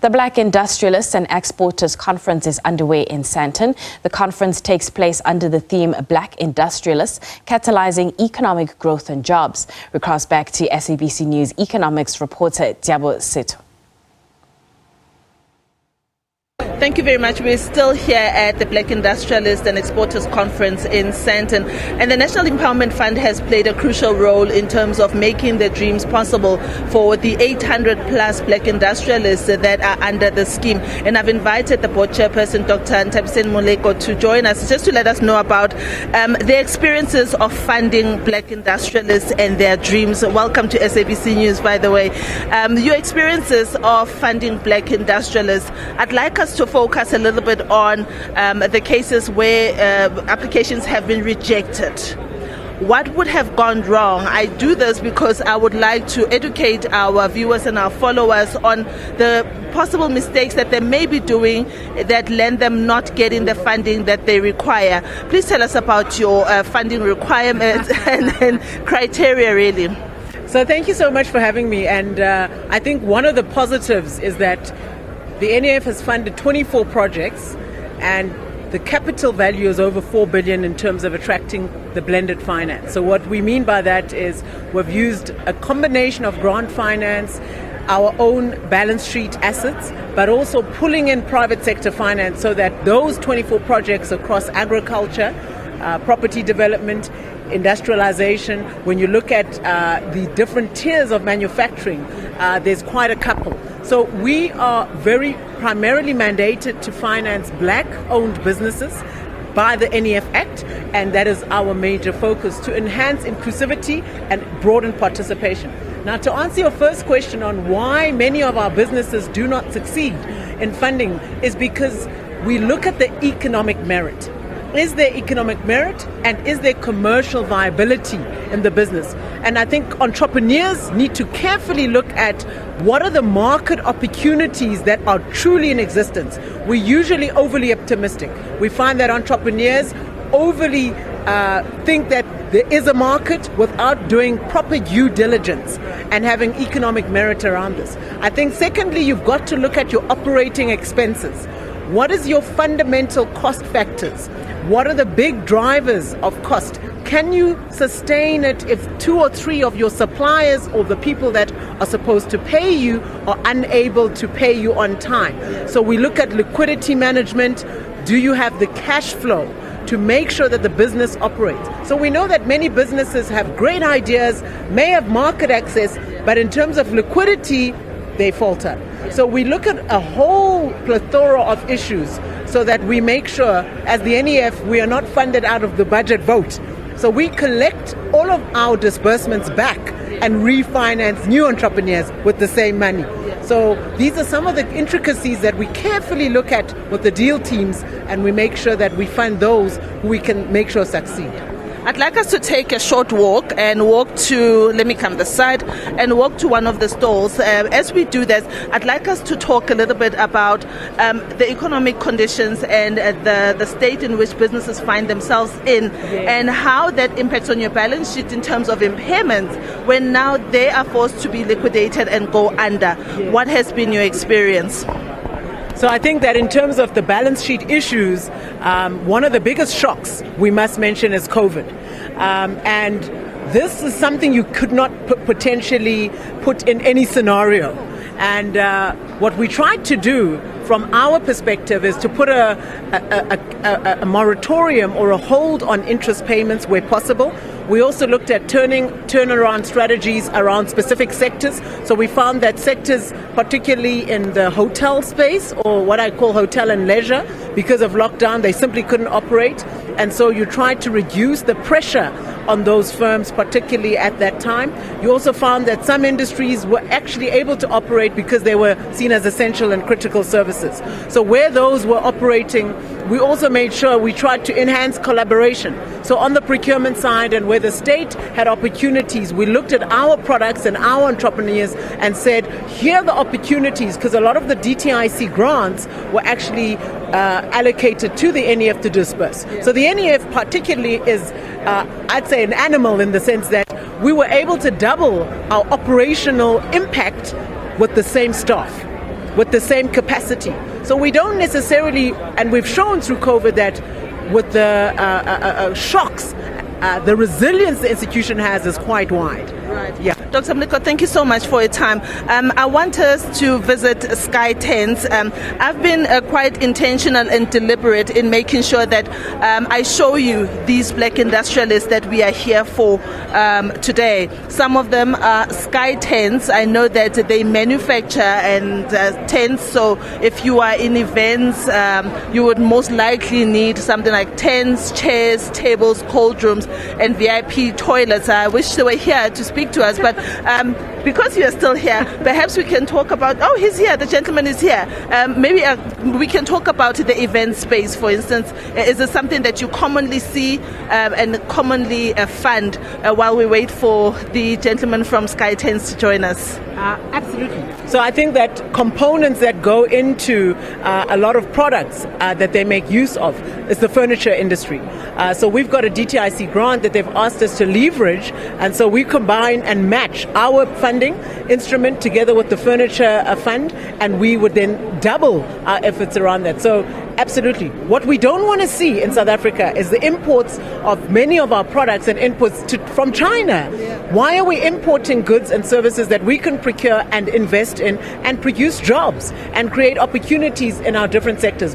The Black Industrialists and Exporters Conference is underway in Sandton. The conference takes place under the theme Black Industrialists, Catalysing Economic Growth and Jobs. We cross back to SABC News economics reporter Diabo Seto. Thank you very much. We're still here at the Black Industrialists and Exporters Conference in Sandton, and the National Empowerment Fund has played a crucial role in terms of making the dreams possible for the 800 plus Black industrialists that are under the scheme. And I've invited the board chairperson, Dr. Tabiseni Moleko, to join us just to let us know about the experiences of funding Black industrialists and their dreams. Welcome to SABC News, by the way. Your experiences of funding Black industrialists. I'd like us to focus a little bit on the cases where applications have been rejected. What would have gone wrong? I do this because I would like to educate our viewers and our followers on the possible mistakes that they may be doing that lend them not getting the funding that they require. Please tell us about your funding requirements and criteria, really. So thank you so much for having me. And I think one of the positives is that the NEF has funded 24 projects, and the capital value is over 4 billion in terms of attracting the blended finance. So what we mean by that is we've used a combination of grant finance, our own balance sheet assets, but also pulling in private sector finance so that those 24 projects across agriculture, property development, industrialization, when you look at the different tiers of manufacturing, there's quite a couple. So we are very primarily mandated to finance Black-owned businesses by the NEF Act, and that is our major focus, to enhance inclusivity and broaden participation. Now, to answer your first question on why many of our businesses do not succeed in funding is because we look at the economic merit. Is there economic merit and is there commercial viability in the business? And I think entrepreneurs need to carefully look at what are the market opportunities that are truly in existence. We're usually overly optimistic. We find that entrepreneurs overly think that there is a market without doing proper due diligence and having economic merit around this. I think secondly, you've got to look at your operating expenses. What is your fundamental cost factors? What are the big drivers of cost? Can you sustain it if 2 or 3 of your suppliers or the people that are supposed to pay you are unable to pay you on time? So we look at liquidity management. Do you have the cash flow to make sure that the business operates? So we know that many businesses have great ideas, may have market access, but in terms of liquidity, they falter. So we look at a whole plethora of issues so that we make sure, as the NEF, we are not funded out of the budget vote. So we collect all of our disbursements back and refinance new entrepreneurs with the same money. So these are some of the intricacies that we carefully look at with the deal teams, and we make sure that we fund those who we can make sure succeed. I'd like us to take a short walk and walk to, let me come this side, and walk to one of the stalls. As we do this, I'd like us to talk a little bit about the economic conditions and the state in which businesses find themselves in, and how that impacts on your balance sheet in terms of impairments when now they are forced to be liquidated and go under. What has been your experience? So I think that in terms of the balance sheet issues, one of the biggest shocks we must mention is COVID. And this is something you could not potentially put in any scenario. And what we tried to do from our perspective is to put a moratorium or a hold on interest payments where possible. We also looked at turnaround strategies around specific sectors. So we found that sectors, particularly in the hotel space, or what I call hotel and leisure, because of lockdown, they simply couldn't operate. And so you tried to reduce the pressure on those firms, particularly at that time. You also found that some industries were actually able to operate because they were seen as essential and critical services. So where those were operating, we also made sure we tried to enhance collaboration. So on the procurement side, and where the state had opportunities, we looked at our products and our entrepreneurs and said, here are the opportunities, because a lot of the DTIC grants were actually allocated to the NEF to disperse. So the NEF particularly is, I'd say, an animal in the sense that we were able to double our operational impact with the same staff. with the same capacity. So we don't necessarily, and we've shown through COVID that with the shocks, the resilience the institution has is quite wide. Right. Yeah. Dr. Mliko, thank you so much for your time. I want us to visit Sky Tents. I've been quite intentional and deliberate in making sure that I show you these black industrialists that we are here for today. Some of them are Sky Tents. I know that they manufacture and tents, so if you are in events, you would most likely need something like tents, chairs, tables, cold rooms, and VIP toilets. I wish they were here to speak to us, but because you are still here, perhaps we can talk about, oh, he's here, the gentleman is here. Maybe we can talk about the event space, for instance. Is it something that you commonly see and commonly fund while we wait for the gentleman from Sky Tents to join us? Absolutely. So I think that components that go into a lot of products that they make use of is the furniture industry. So we've got a DTIC grant that they've asked us to leverage, and so we combine and match our funding instrument together with the furniture fund, and we would then double our efforts around that. So absolutely. What we don't want to see in South Africa is the imports of many of our products and inputs from China. Why are we importing goods and services that we can procure and invest in and produce jobs and create opportunities in our different sectors?